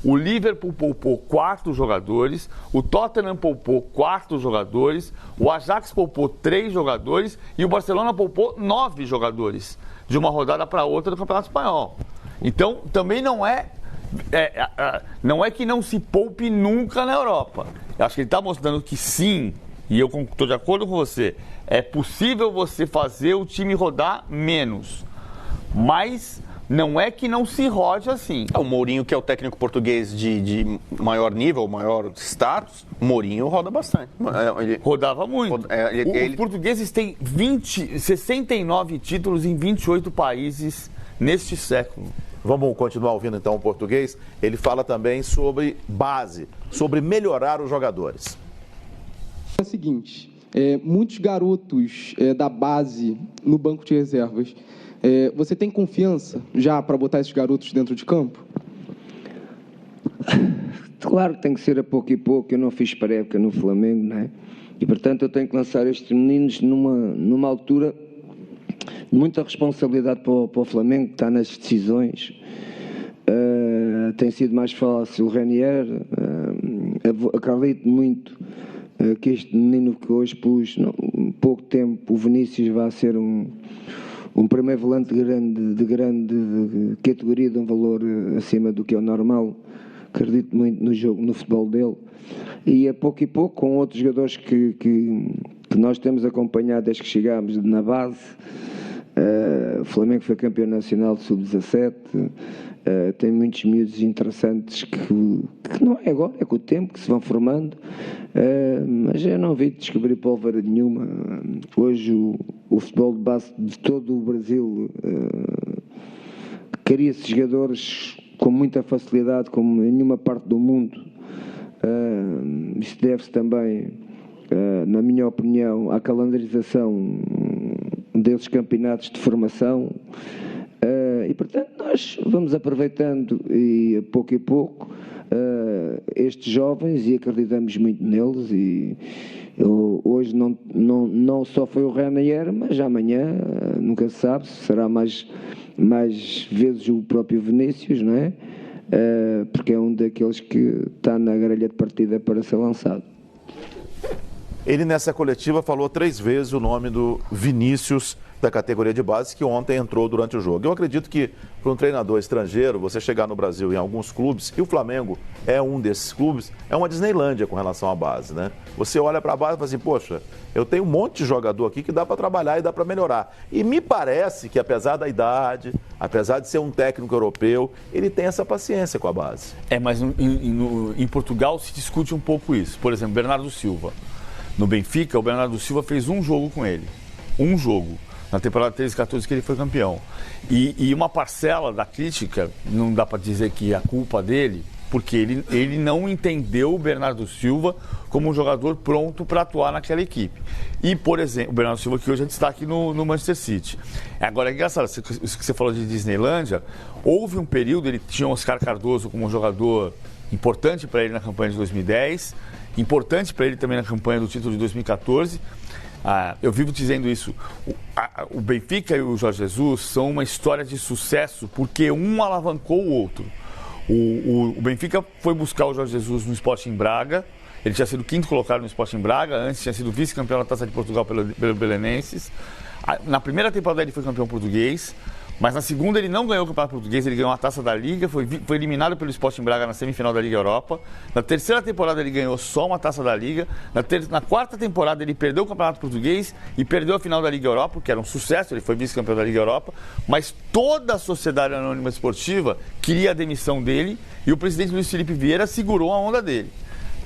O Liverpool poupou 4 jogadores, o Tottenham poupou 4 jogadores, o Ajax poupou 3 jogadores e o Barcelona poupou 9 jogadores de uma rodada para outra do Campeonato Espanhol. Então, também não é que não se poupe nunca na Europa. Eu acho que ele está mostrando que sim, e eu estou de acordo com você, é possível você fazer o time rodar menos, mas não é que não se rode assim. O Mourinho, que é o técnico português de maior nível, maior status, o Mourinho roda bastante. Rodava muito. Os portugueses têm 69 títulos em 28 países neste século. Vamos continuar ouvindo então o português. Ele fala também sobre base, sobre melhorar os jogadores. É o seguinte, muitos garotos da base no banco de reservas, você tem confiança já para botar esses garotos dentro de campo? Claro que tem que ser a pouco e pouco. Eu não fiz pré-época no Flamengo, não é? E portanto eu tenho que lançar estes meninos numa altura de muita responsabilidade para o Flamengo, que está nas decisões. Tem sido mais fácil o Ranier. Acredito muito que este menino que hoje pus, pouco tempo, o Vinícius, vai ser um primeiro volante de grande categoria, de um valor acima do que é o normal. Acredito muito no jogo, no futebol dele. E a pouco e pouco, com outros jogadores que nós temos acompanhado desde que chegámos na base. O Flamengo foi campeão nacional de sub-17, tem muitos miúdos interessantes que não é agora, é com o tempo que se vão formando, mas eu não vi descobrir pólvora nenhuma. Hoje o futebol de base de todo o Brasil cria-se jogadores com muita facilidade, como em nenhuma parte do mundo. Isso deve-se também, na minha opinião, à calendarização desses campeonatos de formação, e portanto nós vamos aproveitando e pouco e pouco estes jovens, e acreditamos muito neles. E hoje não só foi o Ranier, mas amanhã nunca se sabe, será mais vezes o próprio Vinícius, não é? Porque é um daqueles que está na grelha de partida para ser lançado. Ele, nessa coletiva, falou 3 vezes o nome do Vinícius, da categoria de base, que ontem entrou durante o jogo. Eu acredito que, para um treinador estrangeiro, você chegar no Brasil em alguns clubes, e o Flamengo é um desses clubes, é uma Disneylândia com relação à base, né? Você olha para a base e fala assim, poxa, eu tenho um monte de jogador aqui que dá para trabalhar e dá para melhorar. E me parece que, apesar da idade, apesar de ser um técnico europeu, ele tem essa paciência com a base. Mas em Portugal se discute um pouco isso. Por exemplo, Bernardo Silva. No Benfica, o Bernardo Silva fez um jogo com ele. Um jogo. Na temporada 13-14 que ele foi campeão. E uma parcela da crítica, não dá para dizer que é a culpa dele, porque ele não entendeu o Bernardo Silva como um jogador pronto para atuar naquela equipe. E, por exemplo, o Bernardo Silva, que hoje é destaque no Manchester City. Agora, é engraçado, isso que você falou de Disneylândia, houve um período, ele tinha o Oscar Cardoso como um jogador importante para ele na campanha de 2010, importante para ele também na campanha do título de 2014. Eu vivo dizendo isso. O Benfica e o Jorge Jesus são uma história de sucesso porque um alavancou o outro. O Benfica foi buscar o Jorge Jesus no Sporting Braga. Ele tinha sido 5º colocado no Sporting Braga, antes tinha sido vice-campeão da Taça de Portugal pelo Belenenses. Na primeira temporada ele foi campeão português, mas na segunda ele não ganhou o Campeonato Português, ele ganhou a Taça da Liga, foi eliminado pelo Sporting Braga na semifinal da Liga Europa. Na terceira temporada ele ganhou só uma Taça da Liga. Na quarta temporada ele perdeu o Campeonato Português e perdeu a final da Liga Europa, que era um sucesso, ele foi vice-campeão da Liga Europa. Mas toda a Sociedade Anônima Esportiva queria a demissão dele e o presidente Luiz Felipe Vieira segurou a onda dele.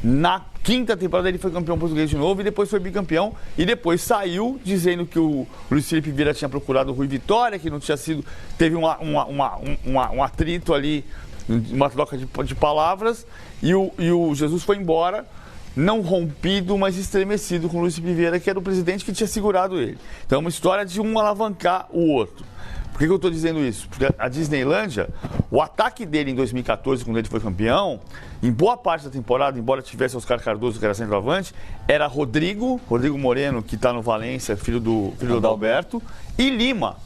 Na quinta temporada ele foi campeão português de novo e depois foi bicampeão e depois saiu dizendo que o Luiz Felipe Vieira tinha procurado o Rui Vitória, que não tinha sido, teve um atrito ali, uma troca de palavras e o Jesus foi embora, não rompido, mas estremecido com o Luiz Felipe Vieira, que era o presidente que tinha segurado ele. Então é uma história de um alavancar o outro. Por que eu estou dizendo isso? Porque a Disneylândia, o ataque dele em 2014, quando ele foi campeão, em boa parte da temporada, embora tivesse Oscar Cardoso, que era centroavante, era Rodrigo Moreno, que está no Valência, filho do Adalberto, e Lima.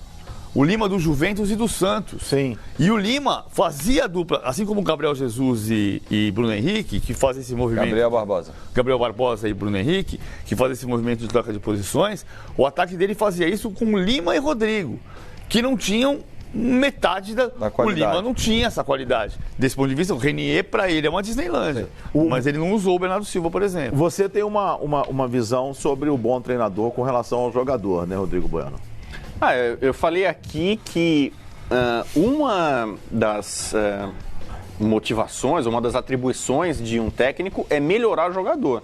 O Lima do Juventus e do Santos. Sim. E o Lima fazia a dupla, assim como o Gabriel Jesus e Bruno Henrique, que fazem esse movimento. Gabriel Barbosa e Bruno Henrique, que fazem esse movimento de troca de posições. O ataque dele fazia isso com Lima e Rodrigo, que não tinham metade da qualidade. O Lima não tinha essa qualidade. Desse ponto de vista, o Renier, para ele, é uma Disneylândia. Mas ele não usou o Bernardo Silva, por exemplo. Você tem uma visão sobre o bom treinador com relação ao jogador, né, Rodrigo Bueno? Eu falei aqui que uma das motivações, uma das atribuições de um técnico é melhorar o jogador.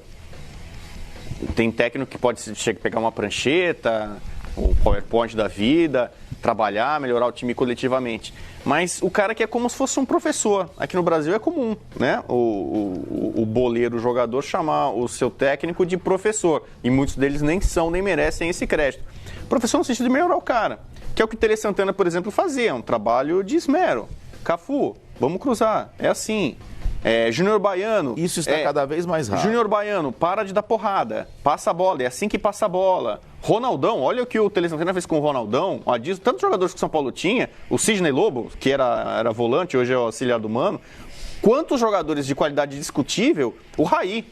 Tem técnico que pode pegar uma prancheta, o PowerPoint da vida, trabalhar, melhorar o time coletivamente. Mas o cara que é como se fosse um professor. Aqui no Brasil é comum, né? O boleiro, o jogador, chamar o seu técnico de professor. E muitos deles nem são, nem merecem esse crédito. Professor no sentido de melhorar o cara. Que é o que o Tele Santana, por exemplo, fazia. Um trabalho de esmero. Cafu, vamos cruzar. É assim. Júnior Baiano. Isso está cada vez mais raro. Júnior Baiano, para de dar porrada. Passa a bola. É assim que passa a bola. Ronaldão, olha o que o Tele Santana fez com o Ronaldão. Tantos jogadores que o São Paulo tinha. O Sidney Lobo, que era volante, hoje é o auxiliar do Mano. Quantos jogadores de qualidade discutível? O Raí.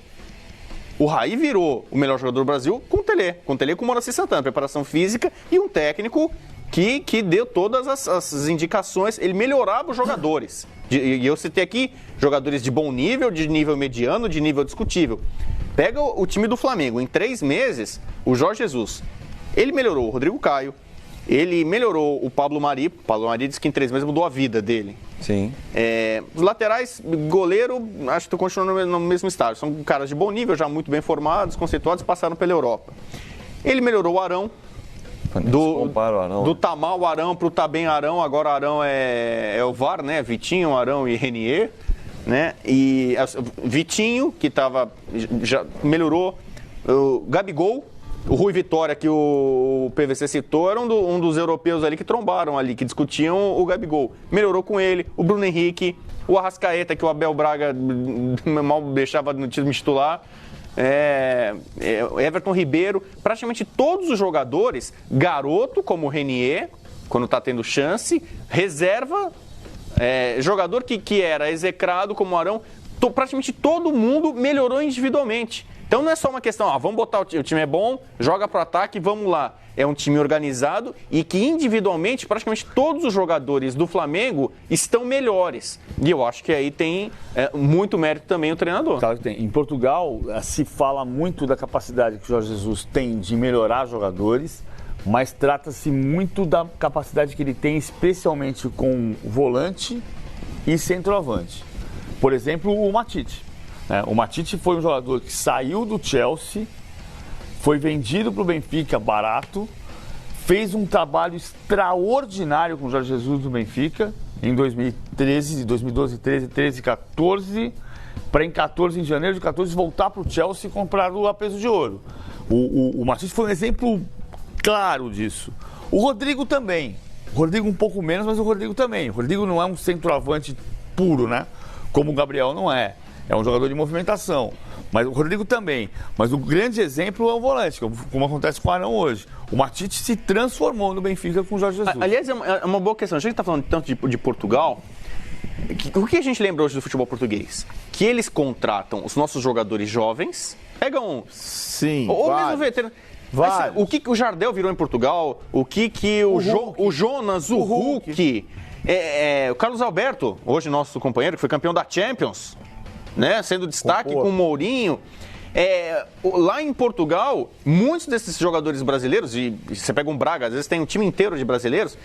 O Raí virou o melhor jogador do Brasil com o Tele. Com o Tele com o Moacir Santana. Preparação física e um técnico que deu todas as indicações. Ele melhorava os jogadores. E eu citei aqui jogadores de bom nível, de nível mediano, de nível discutível. Pega o time do Flamengo. Em 3 meses, o Jorge Jesus, ele melhorou o Rodrigo Caio, ele melhorou o Pablo Mari. O Pablo Mari disse que em 3 meses mudou a vida dele. Sim. Os laterais, goleiro, acho que estão continuando no mesmo estágio. São caras de bom nível, já muito bem formados, conceituados, passaram pela Europa. Ele melhorou o Arão. Do Tamal Arão para o Tabem Arão, agora Arão é o VAR, né? Vitinho, Arão e Renier, né? E Vitinho, que já melhorou, o Gabigol, o Rui Vitória, que o PVC citou, era um dos europeus ali que trombaram ali, que discutiam o Gabigol. Melhorou com ele, o Bruno Henrique, o Arrascaeta, que o Abel Braga mal deixava no time titular. Everton Ribeiro, praticamente todos os jogadores, garoto como o Renier, quando está tendo chance, reserva, jogador que era execrado como o Arão, praticamente todo mundo melhorou individualmente. Então não é só uma questão, vamos botar o time é bom, joga pro ataque, vamos lá. É um time organizado e que individualmente praticamente todos os jogadores do Flamengo estão melhores. E eu acho que aí tem muito mérito também o treinador. Claro que tem. Em Portugal se fala muito da capacidade que o Jorge Jesus tem de melhorar jogadores, mas trata-se muito da capacidade que ele tem especialmente com volante e centroavante. Por exemplo, o Matite. O Matite foi um jogador que saiu do Chelsea, foi vendido para o Benfica barato, fez um trabalho extraordinário com o Jorge Jesus do Benfica em 2013, 2012, 13, 14, para em 14, em janeiro de 14, voltar para o Chelsea e comprar a peso de ouro. O Matite foi um exemplo claro disso. O Rodrigo também. O Rodrigo um pouco menos, mas o Rodrigo também. O Rodrigo não é um centroavante puro, né? Como o Gabriel não é. É um jogador de movimentação. Mas o Rodrigo também. Mas o grande exemplo é o volante, como acontece com o Arão hoje. O Matite se transformou no Benfica com o Jorge Jesus. Aliás, é uma boa questão. A gente está falando tanto de Portugal. O que a gente lembra hoje do futebol português? Que eles contratam os nossos jogadores jovens, pegam... Sim, ou mesmo veterano. O que o Jardel virou em Portugal, o Jonas, o Hulk, o Carlos Alberto, hoje nosso companheiro, que foi campeão da Champions, né, sendo destaque com o Mourinho. Lá em Portugal, muitos desses jogadores brasileiros, e você pega um Braga, às vezes tem um time inteiro de brasileiros,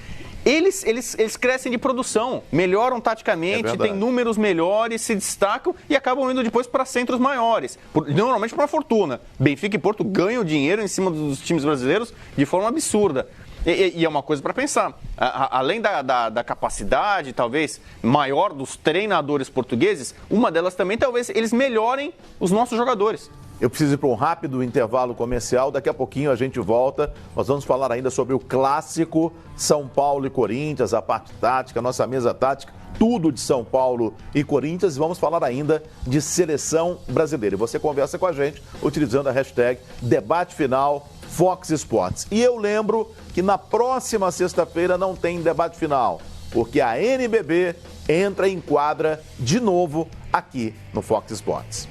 eles crescem de produção, melhoram taticamente, têm números melhores, se destacam e acabam indo depois para centros maiores. Normalmente para uma fortuna. Benfica e Porto ganham dinheiro em cima dos times brasileiros de forma absurda. E é uma coisa para pensar. Além da capacidade, talvez, maior dos treinadores portugueses, uma delas também, talvez, eles melhorem os nossos jogadores. Eu preciso ir para um rápido intervalo comercial. Daqui a pouquinho a gente volta. Nós vamos falar ainda sobre o clássico São Paulo e Corinthians, a parte tática, a nossa mesa tática, tudo de São Paulo e Corinthians. E vamos falar ainda de seleção brasileira. E você conversa com a gente utilizando a hashtag Debate Final. Fox Sports. E eu lembro que na próxima sexta-feira não tem debate final, porque a NBB entra em quadra de novo aqui no Fox Sports.